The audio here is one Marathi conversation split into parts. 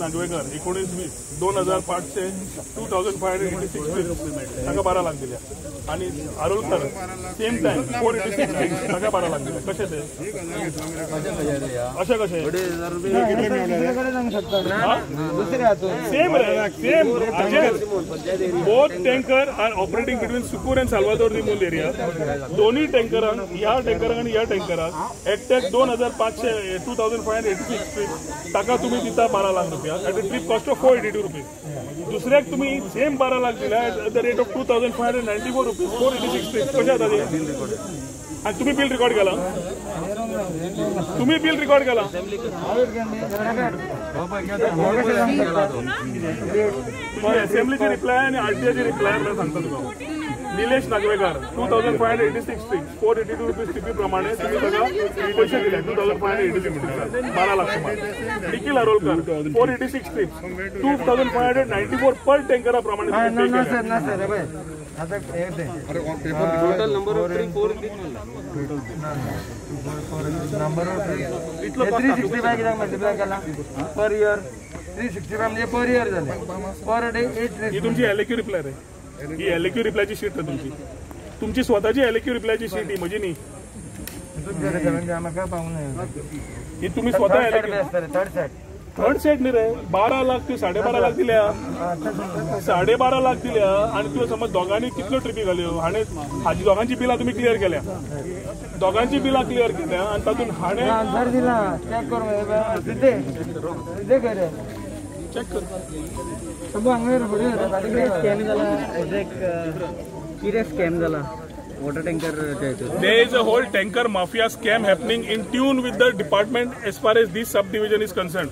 नागवेकर 19-20 2500 2586 ताका 12 लाख दिल्या आणि आरोलकर सेम टाइम 486 ताका 12 लाख दिल्या. कशे ते अशे कशे same same both tanker are operating between Sukur and Salvador दी मूल एरिया. दोन्ही टँकरांक ह्या टँकराक आणि ह्या टँकराक एकट्याक 2586 ट्रिप ताका तुम्ही दिता 12 लाख रुपया at the trip cost of 482 rupees. दुसऱ्याक तुम्ही सेम 12 लाख दिला at the rate of 2594 rupees 486 trip. कशें जाता ते? आणि तुम्ही बिल रेकॉर्ड केला असेंब्लीची रिप्लाय आणि आरटीआयची रिप्लाय मला सांगता तुका. Nilesh Nagvekar 2586 trip 482 rupees TP प्रमाणे तुम्ही बघा पैसे दिले 2586 12 लाख रुपये. निखिल आरोलकर 486 ट्रिप 2594 पर टँकरा प्रमाणे total number of trip 4 number of trip 365 किती मल्टिप्लाय केला पर इयर 365 म्हणजे पर इयर झाले पर डे 8 ट्रिप. ही तुमची एलएक्यू रिप्लाय रे. ही एलएक्यू रिप्लायची शीट आहे तुमची स्वतःची एलएक्यू रिप्लायची शीट ही म्हणजे नी ही तुम्ही स्वतः थर्ड सेट नी रे 12 लाख तू 12.5 लाख दिल्या 12.5 लाख दिल्या आणि तुला समज दोघांनी कितल्यो ट्रिपी घाल्यो हाणे हाजी दोघांची बिलां तुम्ही क्लियर केल्या दोघांची बिलां क्लियर केल्या आणि तातून हाणे आन्सर दिला चेक कर दे करे चेक कर सब हांगर बरे स्कॅम झाला स्कॅम झाला water tanker. There is a whole tanker mafia scam happening in tune with the department as far as this subdivision is concerned.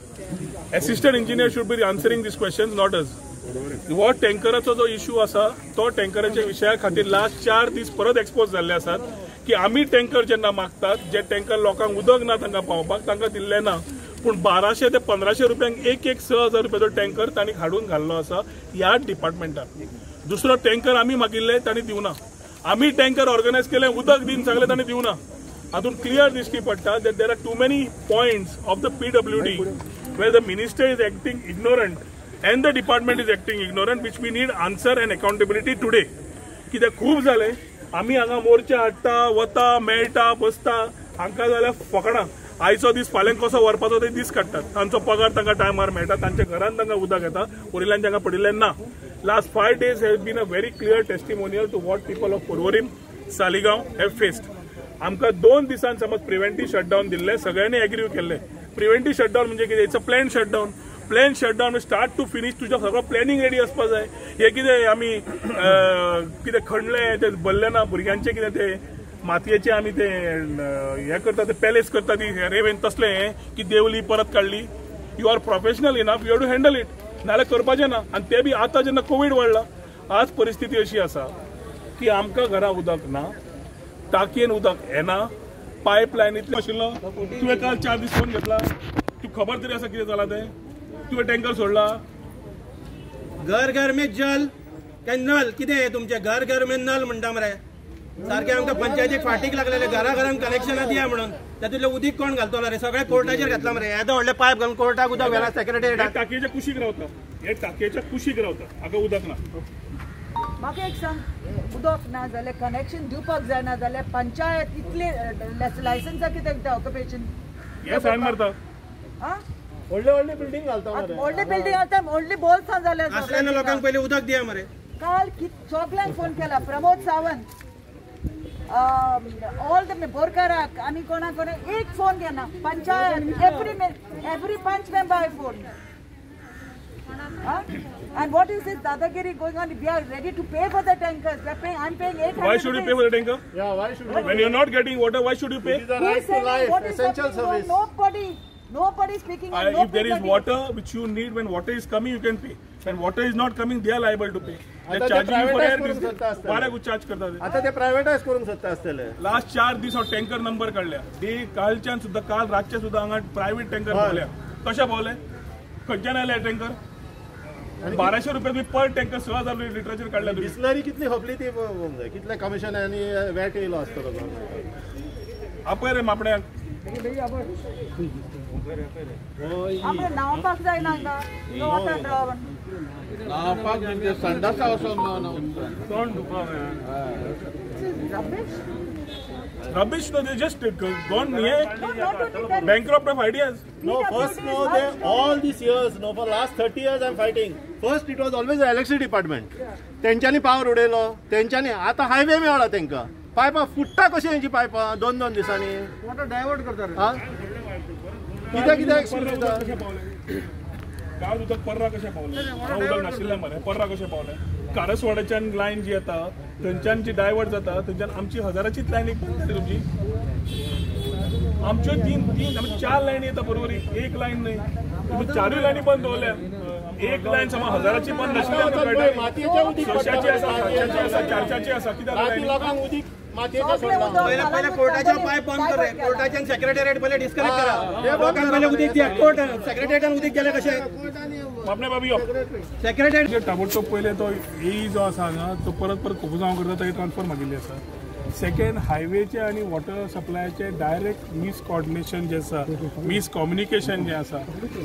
Assistant engineer should be answering these questions, not us. What टँकराचो जो इश्यू असा तो टँकराच्या विशया खातीर लास्ट 4 दीस परत एक्सपोज जाल्ले आसात की आम्ही टँकर जेन्ना मागतात जे टँकर लोकांक उदक ना तांकां पावपाक तांकां दिल्ले ना पूण 1200 ते 1500 रुपयांक एक 6,000 रुपयाचो टँकर तांणी हाडून घाल्लो आसा ह्या डिपार्टमेंटान. दुसरो टँकर आमी मागिल्ले तांणी दिवना. आम्ही टँकर ऑर्गनायज केले उदक दिन सांगले तांणी दिवना. हातून क्लियर दिश्टी पडटा that there are too many points of the PWD where the minister is acting ignorant and the department is acting ignorant, which we need answer and accountability today. कित्याक खूब जाले आम्ही हांगा मोर्चा हाडटा वता मेळटा बसता हांकां जाल्यार फकाणां आयचो दीस फाल्यां कसो व्हरपाचो ते दीस काडटात. तांचो पगार तांकां टायमार मेळटा तांच्या घरांत तांकां उदक येता वरिल्यान तांकां पडिल्लें ना. Last 5 days has been a very clear testimonial to what people of Porvorim, Saligaon have faced. आमकां 2 दिसान समज प्रिव्हेंटिव्ह शटडाऊन दिल्ले सगळ्यांनी एग्री केल्ले. प्रिव्हेंटिव्ह शटडाऊन म्हणजे कितें it's a plan shutdown. Plan shutdown start to finish तुझ्या सगळं प्लॅनिंग रेडी आसपा जाय. हे कितें आमी कितें खणलें ते भरलें ना भुरग्यांचे कितें ते मातयेचे आमी ते हे करता ते पॅलेस करता ती रेवेन तसले की देवली परत काडली. You are professional enough you have to handle it नाल्यार करपाचें ना. आणि ते बी आतां जेन्ना कोविड वाडला आज परिस्थिती अशी आसा की आमकां घरा उदक ना टाकयेन उदक येना पायपलायनींतलो आशिल्लो. तुवें काल 4 दीस फोन घेतला तू खबर तरी आसा कितें जाला तें तुवें टँकर सोडला. घर घर में जल काय नल कितें तुमचे घर घर में नल म्हणटा मरे सारखे आमकां पंचायतीक फाटीक लागलेले घराघरांक कनेक्शनां दिया म्हणून तातूंतले उदीक कोण घालतलो रे सगळे कोर्टाचेर घातला मरे. येदो व्हडले पायप घालून कोर्टाक उदक व्हेला सेक्रेटरीएटाक टाकयेच्या कुशीक रावता हे टाकयेच्या कुशीक रावता हाका उदक ना. म्हाका एक सांग उदक ना जाल्यार कनेक्शन दिवपाक जायना जाल्यार पंचायत इतले लायसन्सा कित्याक दिता ऑक्युपेशन हे सायन मारता व्हडले बिल्डींग घालता व्हडले बिल्डींग घालता व्हडली बोल्सां जाल्यार असल्यान लोकांक पयलीं उदक दिया मरे. काल सगळ्यांक फोन केला प्रमोद सावंत ऑल द बोरकाराक आनी कोणा एक फोन घेना पंचायत एवरी पंच member I phone. And what is this dadagiri going on? We are ready to pay for the tankers. We are paying. I'm paying 800. Why should you pay for the tanker? Yeah, why should you? When you're not getting water, why should you pay? It is a right to life, essential service. Nobody speaking. If there is water which you need, when water is coming, you can pay. When water is not coming, they are liable to pay. They charge you for air. Why would charge करता ते? आता ते प्रायव्हेटाइज करून सकता असतले. Last 4 दिवस टँकर नंबर काढल्या. ते कालच्यान सुद्धा काल रातच्या सुद्धा हांगा प्रायव्हेट टँकर भरल्या. कशा भरले? खंयच्यान आले टँकर? 1200 रुपये पर टँकर 6,000 लिटराचेर काढल्या. बिस्लरी कितली खपली ती कितले कमिशन आणि वॅट येयलो आसतलो. आपय रे मापण्याक आमकां न्हांवपाक जायना हांगा वॉटर ड्रॉवन न्हांवपाक म्हणजे संडासा वचोंक मेळना तोंड दुखोवप रबीश rubbish. No, they just gone bankrupt of ideas. No, first no, they all these years, no, for last 30 years I'm fighting. First it was always the electricity department. तेंच्यांनी पावर उडयलो, तेंच्यांनी आता हायवे मेळ्ळा तेंकां. पायपां फुट्टा कशी हेंची पायपां 2-2 दिसांनी. वॉटर डायवर्ट करता रे. कित्याक एक्सप्लेन करता? गांव उदक पर्रा कशें पावलें? उदक नाशिल्लें मरे, पर्रा कशें पावलें? कारसवाड्याच्यान लायन जी येता थंयच्यान जी डायवर्ट जाता थंयच्यान आमची हजाराचीच लायन एक बंद जाली तुमची. आमच्यो तीन 4 लायनी येता बरोबर, एक लायन न्हय. तुम्ही 4 लायनी बंद दवरल्या. एक लायन समज हजाराची बंद नाशिल्ली मातयेचें उदीक 600ची आसा, 700ची आसा, 400ची आसा. कित्याक राती लोकांक उदीक मातयेचें सोडला. पहिले कोर्टाच्या पाय बंद कर रे. कोर्टाच्यान सेक्रेटरीएट पहिले डिस्कनेक्ट करा. लोकांक पहिले उदीक द्या. कोर्ट सेक्रेटरीएटान उदीक गेले कशें? बापणे बाबी यो सेक्रेटरीएट ताबडतोब पहिले तो ए जो आसा हांगा तो परत कोपुगांव करता थंय ट्रान्सफर मागिल्ली आसा. सेकंड हायवेचे आणि वॉटर सप्लायचे डायरेक्ट मिसकॉर्डिनेशन जे आसा, मिसकम्युनिकेशन जे आसा,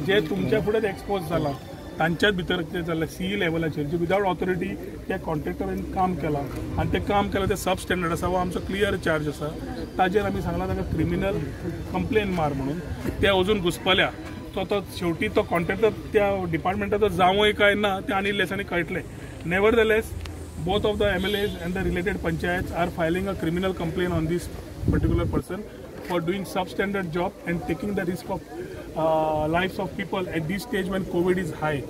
जे तुमच्या फुडें एक्सपोज जाला तांच्याच भितर कितें जाल्लें सी लेवलाचेर जे विदाउट ऑथॉरिटी त्या कॉन्ट्रॅक्टरान काम केलां आनी तें काम केलां तें सब स्टँडर्ड आसा, वो आमचो क्लियर चार्ज आसा. ताजेर आमी सांगलां ताका क्रिमिनल कंप्लेन मार म्हणून. ते अजून घुसपल्या. तो शेवटी तो कॉन्ट्रॅक्टर त्या डिपार्टमेंटाचो जावंय काय ना ते आनी लेसांनी कळटलें. Nevertheless both of the MLAs and the related panchayats are filing a criminal complaint on this particular person for doing substandard job and taking the risk of lives of people at this stage when COVID is high.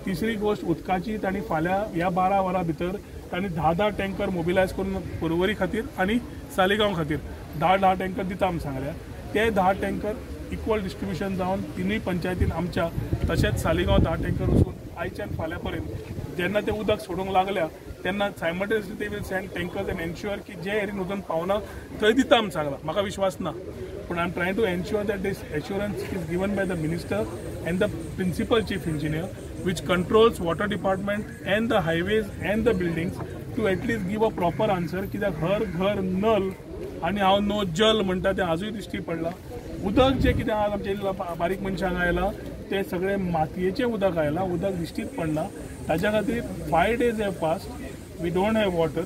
तिसरी गोष्ट उदकाची तांणी फाल्यां ह्या 12 वरां भितर तांणी 10 टँकर मोबिलायज करून पर्वरी खातीर आनी सालिगांव खातीर 10 टँकर दिता आमी सांगल्या. ते 10 टँकर इक्वल डिस्ट्रिब्युशन जावन तिनूय पंचायतीन आमच्या तशेंच सालिगांव 10 टँकर वचून आयच्यान फाल्यां पर्यंत जेन्ना ते उदक सोडूंक लागल्या तेन्ना simultaneously they will send tankers end ensure की जे एरियेन उदक पावना थंय दिता आमी सांगलां. म्हाका विश्वास ना पूण I am trying to ensure that this assurance is given by the minister and the principal chief engineer which controls water department and the highways and the buildings to at least give a proper answer कित्याक हर घर नल आनी हांव नो जल म्हणटा तें आजूय दिश्टी पडलां. उदक जे कितें आज आमच्या बारीक मनशांक आयलां ते सगळे मातयेचें उदक आयलां, उदक दिश्टीच पडना. ताच्या खातीर 5 days have passed, we don't have water,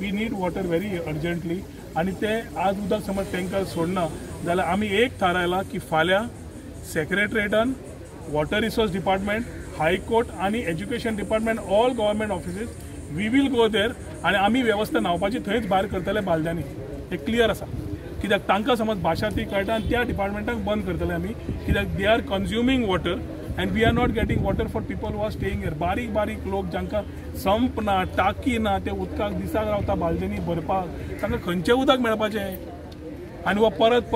we need water very urgently. आनी ते आज उदक समज टँकर सोडना जाल्यार आमी एक थारायलां की फाल्यां सेक्रेटरेटान वॉटर रिसोर्स डिपार्टमेंट, हायकोर्ट आणि education department, all government offices we will go there आनी आमी वेवस्था न्हांवपाची थंयच भायर करतले बालद्यांनी. हे क्लियर आसा. कित्याक तांकां समज भाशा ती कळटा आनी त्या डिपार्टमेंटाक बंद करतले आमी कित्याक they are consuming water and we are not getting water for people who are staying here. बारीक बारीक लोक जांकां संप ना, टाकी ना, ते उदकाक दिसाक रावता बालदेनी भरपाक, तांकां खंयचें उदक मेळपाचें? आनी वो परत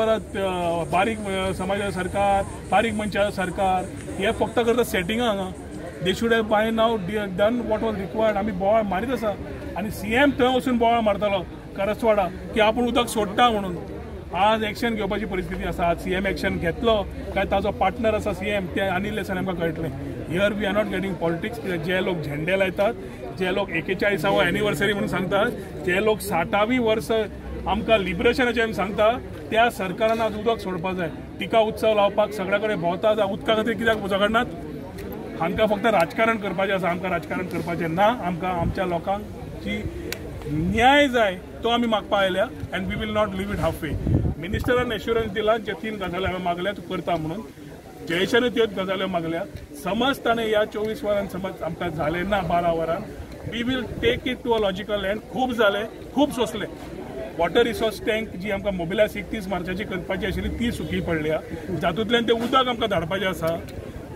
बारीक समाजाचें सरकार, बारीक मनशाचें सरकार हे फक्त करता सेटिंगां हांगा. They should have by now done what was required. आमी बोवाळ मारीत आसा आनी CM थंय वचून बोवाळ मारतालो करसवाडा की आपूण उदक सोडटा म्हणून. आज एक्शन घेवपाची परिस्थिती आसा. आज CM एक्शन घेतलो काय ताजो पार्टनर आसा CM ते आनी लेसन आमकां कळटलें. Here we are not getting politics. जे लोक झेंडे लायतात, जे लोक 41वा एनिवर्सरी म्हणून सांगतात, जे लोक 60वी वर्स आमकां लिबरेशनाचें सांगता त्या सरकारान आज उदक सोडपाक जाय. टिका उत्सव लावपाक सगळे कडेन भोंवता उदका खातीर कित्याक झगडनात? हांकां फक्त राजकारण करपाचें आसा. आमकां राजकारण करपाचें ना. आमकां आमच्या लोकांक जी न्याय जाय तो आमी मागपा आयल्या and we will not leave it halfway. मिनिस्टरान एश्युरन्स दिला जे 3 गजाली हांवें मागल्या तूं करता म्हणून. जयेशानूय त्योच गजाल्यो मागल्या. समज ताणें ह्या 24 वरांत समज आमकां जालें ना 12 वरांत we will take it to a logical end. खूब जालें, खूब सोंसलें. वॉटर रिसोर्स टँक जी आमकां मोबिलायज 31 मार्चाची करपाची आशिल्ली ती सुकी पडल्या. जातूंतल्यान तें उदक आमकां धाडपाचें आसा.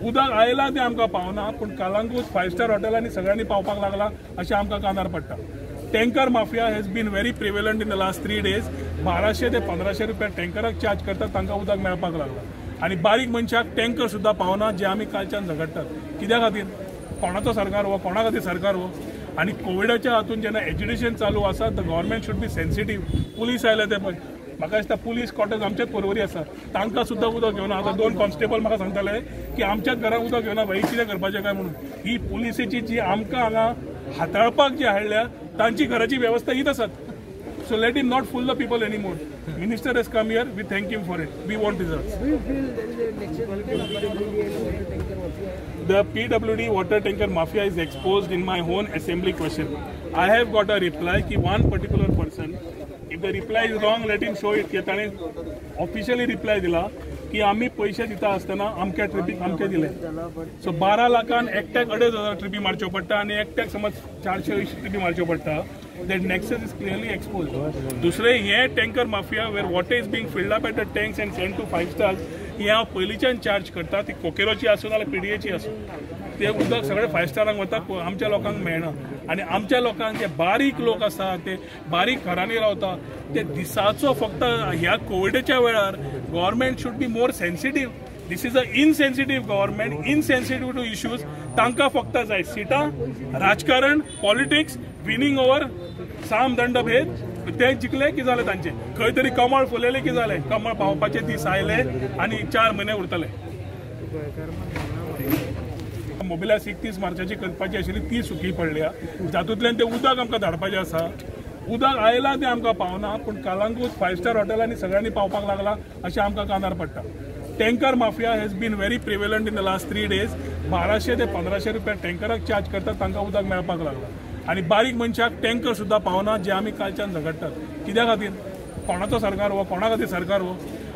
उदक आयलां तें आमकां पावना पूण कालांगूट 5 स्टार हॉटेलांनी सगळ्यांनी पावपाक लागला अशें आमकां कानार पडटा. Tanker mafia has been very prevalent in the last 3 days. 1200 ते 1500 रुपया टँकराक चार्ज करतात, तांकां उदक मेळपाक लागला. आनी बारीक मनशाक टँकर सुद्दां पावना जे आमी कालच्यान झगडटात. कित्या खातीर? कोणाचो सरकार हो? कोणा खातीर सरकार हो? आनी कोविडाच्या हातून जेन्ना एज्युकेशन चालू आसा the government should be sensitive. Police आयले ते पळय, म्हाका दिसता पुलीस क्वॉर्टर्स आमच्याच पर्वरी आसा, तांकां सुद्दां उदक घेवना. आतां 2 कॉन्स्टेबल म्हाका सांगताले की आमच्याच घरांत उदक घेवना भाई, कितें करपाचें काय म्हणून. ही पुलिसेची जी आमकां हांगा हाताळपाक जी हाडल्या तांची घराची वेवस्था हीच आसात. So let him not fool the people anymore. Minister has come here. We thank him for it. We want results. Do you feel there is a nexus between PWD and water tanker mafia? The PWD water tanker mafia is exposed in my own assembly question. I have got a reply कि one particular person, if the reply is wrong, let him show it. की त्याने officially reply दिला की आम्ही पैसे दिता असताना अमक्या ट्रिपीक अमके दिले. सो 12 लाखान एकट्याक 2,500 ट्रिपी मारच्यो पडटा आणि एकट्याक समज 420 ट्रिपी मारच्यो पडटा. That nexus is clearly exposed. दुसरे हे tanker mafia where water is being filled up at the tanks and sent to 5 stars ही हांव पयलींच्यान चार्ज करता. ती कोकेरोची आसूं नाल्यार पीडीएची आसूं ते उदक सगळे 5 स्टारांक वता आमच्या लोकांक मेळना. आणि आमच्या लोकांक जे बारीक लोक आसा ते बारीक घरांनी रावता ते दिसाचो फक्त ह्या कोविडच्या वेळार government should be more sensitive. This is a insensitive government, insensitive to issues. तांकां फक्त जाय सिटां, राजकारण, पॉलिटिक्स, विनिंग ओवर, साम दंड भेद. ते जिखले की जालें तांचे. खंय तरी कमळ फुलयलें की जालें. कमळ पावपाचे दीस आयले आनी 4 म्हयने उरतले. मोबिलायज 31 मार्चाची करपाची आशिल्ली ती सुकी पडल्या. जातूंतल्यान ते उदक आमकां धाडपाचें आसा. उदक आयलां तें आमकां पावना पूण कालांगूट 5 स्टार हॉटेलांनी सगळ्यांनी पावपाक लागला अशें आमकां कानार पडटा. Tanker mafia has been very prevalent in the last 3 days. 1200 ते 1500 रुपया टँकराक चार्ज करतात तांकां उदक मेळपाक लागला. आनी बारीक मनशाक टँकर सुद्दां पावना जे आमी कालच्यान झगडटात. कित्या खातीर? कोणाचो सरकार हो? कोणा खातीर सरकार हो?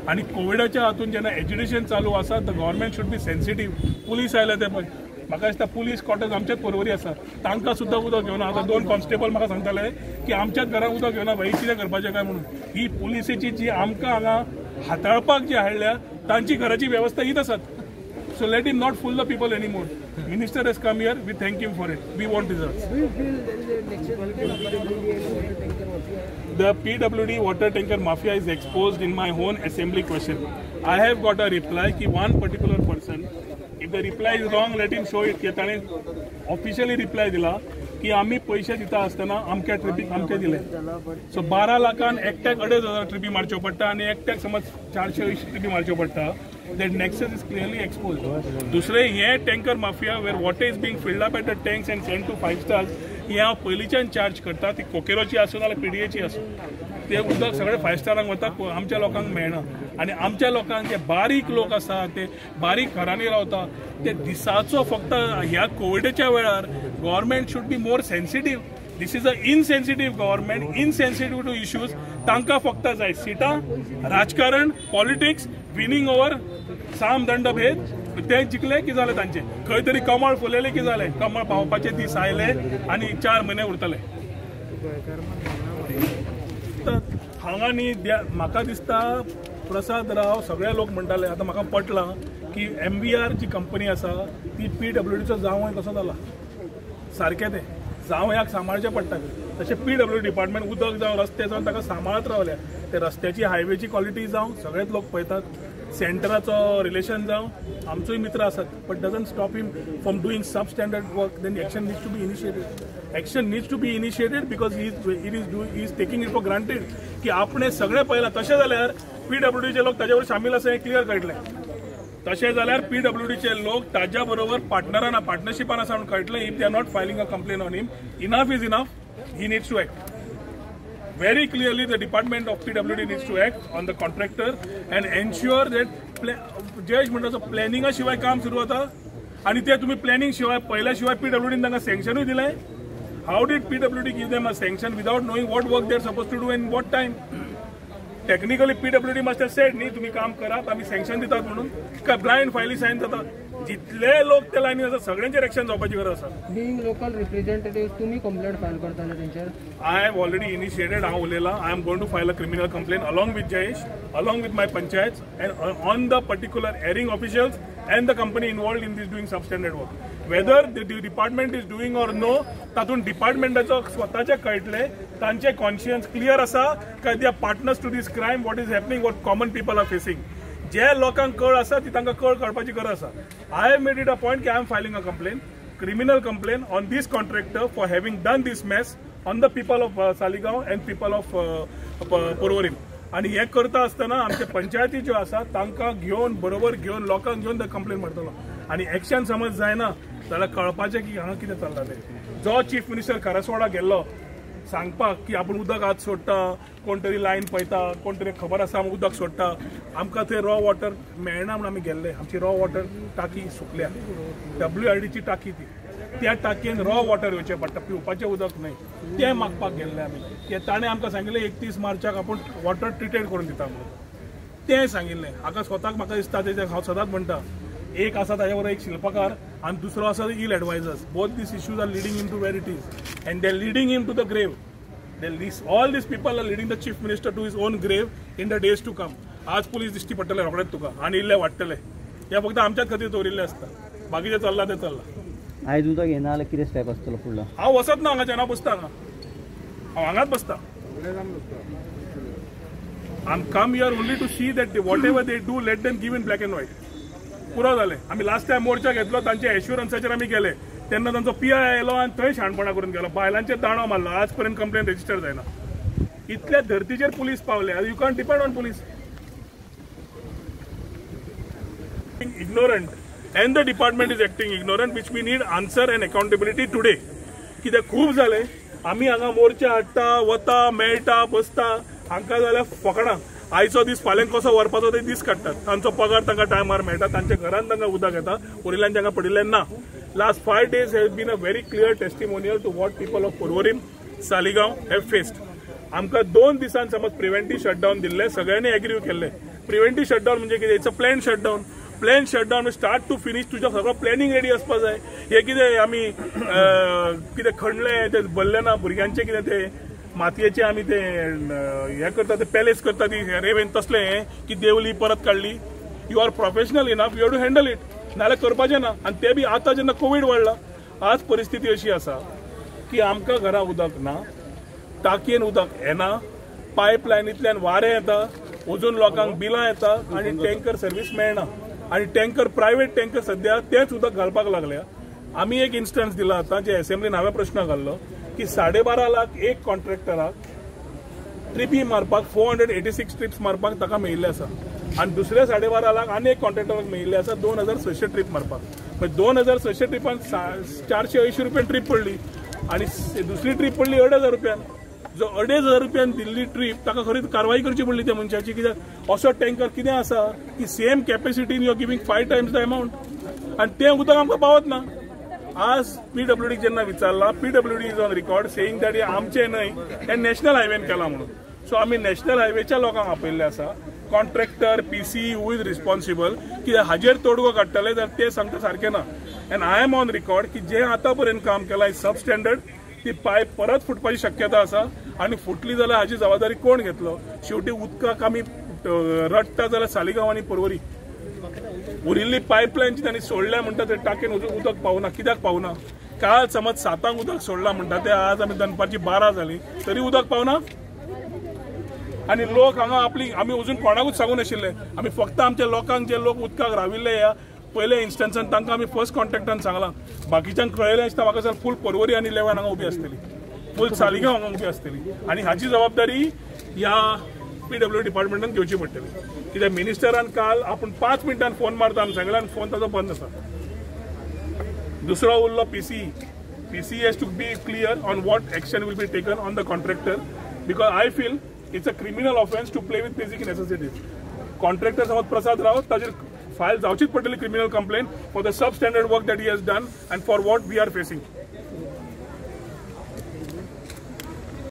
आनी कोविडाच्या हातून जेन्ना एज्युकेशन चालू आसा the government should B sensitive. Police आयले ते पळय म्हाका दिसता पुलीस क्वॉर्टर्स आमच्याच परवरी आसा तांकां सुद्दां उदक घेवना. आतां 2 कॉन्स्टेबल म्हाका सांगताले की आमच्याच घरांत उदक घेवना भाई कितें करपाचें काय म्हणून. ही पुलिसेची जी आमकां हांगा हाताळपाक जी हाडल्या तांची घराची वेवस्था हीच आसात. So let him not fool the people anymore. Minister has come here. We thank him for it. We want results. Do you feel there is a nexus between PWD and water tanker mafia? The PWD water tanker mafia is exposed in my own assembly question. I have got a reply कि one particular person, if the reply is wrong, let him show it. की त्याने officially reply दिला की आम्ही पैसे दिता असताना अमक्या ट्रिपीक अमके दिले. सो 12 लाखान एकट्याक 2,500 ट्रिपी मारच्यो पडटा आणि एकट्याक समज 420 ट्रिपी मारच्यो पडटा. That nexus is clearly exposed. दुसरे हे tanker mafia where water is being filled up at the tanks and sent to 5 stars ही हांव पयलींच्यान चार्ज करता. ती कोकेरोची आसूं नाल्यार पीडीएची आसूं ते उदक सगळे 5 स्टारांक वता आमच्या लोकांक मेळना. आनी आमच्या लोकांक जे बारीक लोक आसा ते बारीक घरांनी रावता ते दिसाचो फक्त ह्या कोविडच्या वेळार government should be more sensitive. This is a insensitive government, insensitive to issues. तांकां फक्त जाय सिटां, राजकारण, पॉलिटिक्स, विनिंग ओवर, साम दंड भेद. ते जिखले की जालें तांचे. खंय तरी कमळ फुलयलें की जालें. कमळ पावपाचे दीस आयले आनी 4 म्हयने उरतले. हांगा न्ही म्हाका दिसता प्रसाद राव सगळे लोक म्हणटाले आतां म्हाका पटलां की MVR जी कंपनी आसा ती PWDचो जावंय कसो जाला. सारकें तें जावयाक सांबाळचें पडटा. तशें PWD डिपार्टमेंट उदक जावं रस्ते जावन ताका सांबाळत रावल्या. ते रस्त्याची हायवेची क्वॉलिटी जावं सगळेच लोक पळयतात. सेंटराचो रिलेशन जावं आमचोय मित्र आसात but doesn't stop him from doing substandard work. Then action needs to be initiated. Action needs to be initiated because he is taking it for granted की आपणे सगळे पळयलां. तशें जाल्यार PWDचे लोक ताचे बरोबर शामील आसा हें क्लियर कळटलें. तशें जाल्यार PWDचे लोक ताज्या बरोबर पार्टनरान पार्टनरशिपान आसा म्हणून कळटलें. If they are not filing a complaint on him, enough is enough. He needs to act. Very clearly, the department of PWD needs to act on the contractor and ensure that Jayesh म्हणटा प्लॅनिंगा शिवाय काम सुरू जाता आणि ते तुम्ही प्लॅनिंग शिवाय पहिल्या शिवाय PWDन तांकां सँक्शनूय दिलें. How did PWD give them a sanction without knowing what work they are suppose to do in what time? Technically PWD must have said न्ही तुम्ही काम करात आम्ही सँक्शन दितात म्हणून. काय ब्लायंड फायली सायन जातात. जितले लोक त्या लायनीन आसा सगळ्यांचेर एक्शन जावपाची गरज आसा. बिंग लोकल रिप्रेझेंटेटिव्ह तुम्ही कंप्लेंट फायल करताले तेंचेर? I have already initiated. हांव उलयलां. I am going to file a criminal complaint along with Jayesh, along with my panchayats and on the particular airing officials and the company involved in this doing substandard work. Whether the department is doing or no, तातून डिपार्टमेंटाचो स्वताचे कळटले. तांचे कॉन्शियन्स क्लियर आसा काय they are partners to this crime. What is happening, what common people are facing. जे लोकांक कळ आसा ती तांकां कळ कळपाची गरज आसा. I have made it a point की I am filing a complaint, criminal complaint on this contractor for having done this mess on the people of Saligaon and people of Porvorim. आणि हे करता असताना आमचे पंचायती ज्यो आसा तांकां घेवन बरोबर घेवन लोकांक घेवन ते कंप्लेन मारतलो. आणि एक्शन समज जायना जाल्यार कळपाचें की हांगा कितें चल्लां तें. जो चीफ मिनिस्टर करासवाडा गेल्लो सांगपाक की आपण उदक आज सोडटा, कोण तरी लायन पळयता, कोण तरी खबर आसा आमी उदक सोडटा, आमकां थंय रॉ वॉटर मेळना म्हणून आमी गेल्ले. आमची रॉ वॉटर टाकी सुकल्या. WRDची टाकी ती, त्या टाकयेन रॉ वॉटर येवचें पडटा, पिवपाचें उदक न्हय. तें मागपाक गेल्ले आमी. ताणें आमकां सांगिल्लें 31 मार्चाक आपूण वॉटर ट्रिटेड करून दिता म्हणून. तें सांगिल्लें. हाका स्वताक म्हाका दिसता तेजें हांव सदांच म्हणटा, एक आसा ताजे बरोबर एक शिल्पकार आनी दुसरो आसा ill advisers. Both these issues are leading in to where it is and they are leading in to the grave. All these people are leading the chief minister to his own grave in the days to come. आज पुलीस दिश्टी पडटले रोखडेच तुका आनी इल्ले वाडटले. हे फक्त आमच्याच खातीर दवरिल्ले आसता. बाकीचे चल्ला ते चल्ला. आयज उदक येना जाल्यार कितें स्टेप आसतलो फुडलो? हांव वचत ना हांगा जेन्ना बसता हांगा. हांव हांगाच बसता. I come here only to see that whatever they do let them give in black and white. पुरो जालें. आमी लास्ट टायम मोर्चा घेतलो तांच्या एश्युरन्साचेर आमी गेले तेन्ना तांचो PI आयलो आनी थंय शाणपणा करून गेलो. बायलांचेर दांडो मारलो. आज पर्यंत कंप्लेन रेजिस्टर जायना. इतल्या धर्तीचेर पुलीस पावले. You can't depend on police. ignorant and the department is acting ignorant, which we need answer and accountability today. कित्याक खूब जाले आमी हांगा मोर्चा हाडटा, वता, मेळटा, बसता, हांकां जाल्यार फकाणां. आयचो दीस फाल्यां कसो व्हरपाचो ते दीस काडटात. तांचो पगार तांकां टायमार मेळटा, तांच्या घरांत तांकां उदक येता, वरिल्यान तांकां पडिल्लें ना. Last 5 days has been a very clear testimonial to what people of Porvorim, Saligaon have faced. आमकां 2 दिसान समज प्रिव्हेंटिव्ह शटडाऊन दिल्ले, सगळ्यांनी एग्री केल्ले. प्रिव्हेंटिव्ह शटडाऊन म्हणजे कितें? It's a plan shutdown. Plan shutdown start to finish तुझं सगळं प्लॅनिंग रेडी आसपा जाय. हे कितें आमी कितें खणलें ते भरलें ना. भुरग्यांचे कितें ते मातयेचे आमी ते हे करता, ते पॅलेस करता ती रेवेन, तसलें हें की देवली परत काडली. You are professional enough, you have to handle it. नाल्यार करपाचें ना. आनी ते बी आतां जेन्ना कोवीड वाडला, आज परिस्थिती अशी आसा की आमकां घरा उदक ना, टाकयेन उदक येना, पायपलायनींतल्यान वारें येता, अजून लोकांक बिलां येता आनी टँकर सर्वीस मेळना. आनी टँकर प्रायवेट टँकर सद्या तेच उदक घालपाक लागल्या. आमी एक इन्स्टन्स दिला आतां जे असेंब्लीन हांवें प्रश्न घाल्लो की 12.5 लाख एक कॉन्ट्रॅक्टराक ट्रिपी मारपाक 486 ट्रिप्स मारपाक ताका मेळिल्ले आसा. आनी दुसरे 12.5 लाख आनी एक कॉन्ट्रॅक्टराक मेळिल्ले आसा 2600 ट्रीप मारपाक. म्हणजे 2600 ट्रिपान 480 रुपयान ट्रीप पडली आनी दुसरी ट्रीप पडली 2,500 रुपयान. जो 2,500 रुपयान दिल्ली ट्रीप ताका खरीच कारवाई करची पडली त्या मनशाची. कित्याक असो टँकर कितें आसा की सेम कॅपेसिटीन you are giving 5 times the amount आनी तें उदक आमकां पावत ना. आज PWD जेन्ना विचारला, PWD is on record saying that हे आमचें न्हय, हें नॅशनल हायवेन केलां म्हणून. सो आमी नॅशनल हायवेच्या लोकांक आपयल्ले आसा. Contractor, PC who is responsible, कित्याक हाजेर तोडगो काडटले जाल्यार ते सांगता सारकें ना. And I am on record की जें आतां पर्यंत काम केलां इज सब स्टँडर्ड. ती पायप परत फुटपाची शक्यता आसा आनी फुटली जाल्यार हाची जबाबदारी कोण घेतलो? शेवटी उदकाक आमी रडटा जाल्यार सालिगांव आनी पर्वरी. उरिल्ली पायपलायन तांणी सोडल्या म्हणटा ते टाकयेन उदक पावना. कित्याक पावना? काल समज 7 उदक सोडला म्हणटा ते आज आमी दनपारची 12 जाली तरी उदक पावना. आनी लोक हांगा आमी अजून कोणाकूच सांगून नाशिल्ले. आमी फक्त आमच्या लोकांक जे लोक उदकाक राविल्ले ह्या पयले इन्स्टन्सान तांकां आमी फर्स्ट कॉन्टॅक्टान सांगलां. बाकीच्यांक कळयलें आसता म्हाका सर फूल पर्वरी आनी 11 हांगा उबी आसतली, फूल सालिगांव हांगा उबी आसतली. आनी हाची जबाबदारी ह्या PWD डिपार्टमेंटान घेवची पडटली. कित्याक मिनिस्टरान काल आपूण 5 मिनटान फोन मारता आमी सांगलें आनी फोन ताजो बंद आसा. दुसरो उरलो PC has to be clear on what action will be taken on the contractor, because I feel it's a criminal offense to play with basic necessities. Contractor समज प्रसाद रावत ताजेर फायल जावचीच पडटली criminal complaint for the substandard work that he has done and for what we are facing.